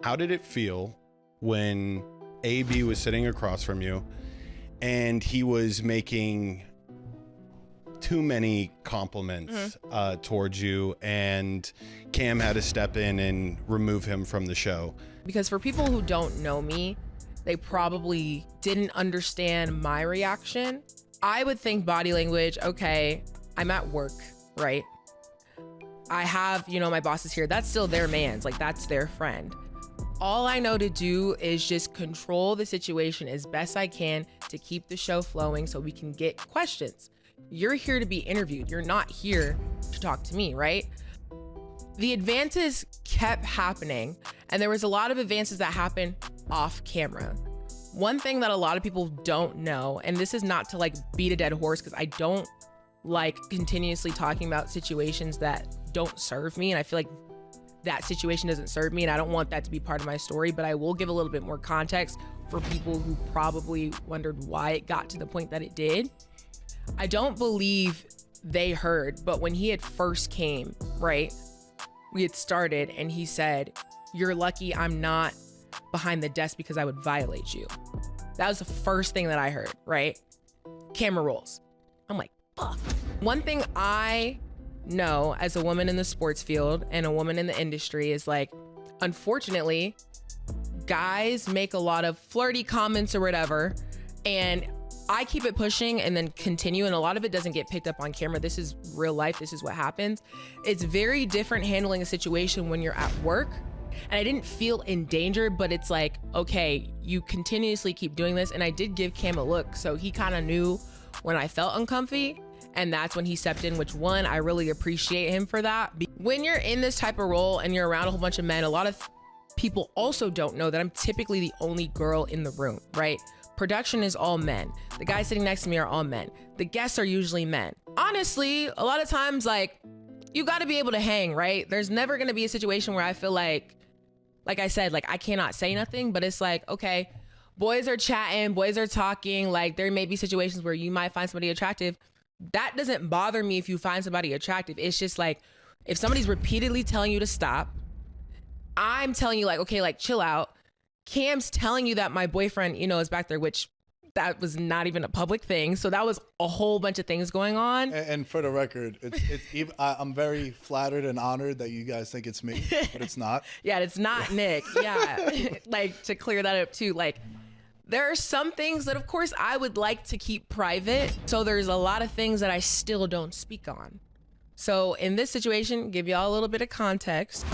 How did it feel when AB was sitting across from you and he was making too many compliments towards you, and Cam had to step in and remove him from the show? Because for people who don't know me, they probably didn't understand my reaction. I would think body language, okay, I'm at work, right? I have, my boss is here. That's still their man's, like that's their friend. All I know to do is just control the situation as best I can to keep the show flowing so we can get questions. You're here to be interviewed. You're not here to talk to me, right? The advances kept happening, and there was a lot of advances that happened off camera. One thing that a lot of people don't know, and this is not to like beat a dead horse because I don't like continuously talking about situations that don't serve me, and I feel like that situation doesn't serve me and I don't want that to be part of my story, but I will give a little bit more context for people who probably wondered why it got to the point that it did. I don't believe they heard, but when he had first came, right, we had started and he said, "You're lucky I'm not behind the desk because I would violate you." That was the first thing that I heard, right? Camera rolls. I'm like, fuck. One thing I know as a woman in the sports field and a woman in the industry is like, unfortunately, guys make a lot of flirty comments or whatever, and I keep it pushing and then continue, and a lot of it doesn't get picked up on camera. This is real life. This is what happens. It's very different handling a situation when you're at work. And I didn't feel in danger, but it's like, okay, you continuously keep doing this. And I did give Cam a look, so he kind of knew when I felt uncomfy. And that's when he stepped in, which one, I really appreciate him for that. When you're in this type of role and you're around a whole bunch of men, a lot of people also don't know that I'm typically the only girl in the room, right? Production is all men. The guys sitting next to me are all men. The guests are usually men. Honestly, a lot of times, like, you got to be able to hang, right? There's never going to be a situation where I feel like I said, like, I cannot say nothing, but it's like, okay, boys are chatting, boys are talking. Like, there may be situations where you might find somebody attractive. That doesn't bother me if you find somebody attractive. It's just like, if somebody's repeatedly telling you to stop, I'm telling you, like, okay, like, chill out. Cam's telling you that my boyfriend, is back there, which that was not even a public thing. So that was a whole bunch of things going on. And for the record, it's even, I'm very flattered and honored that you guys think it's me, but it's not. Yeah, it's not Nick. Yeah. Like, to clear that up too, like, there are some things that, of course, I would like to keep private. So there's a lot of things that I still don't speak on. So in this situation, give y'all a little bit of context.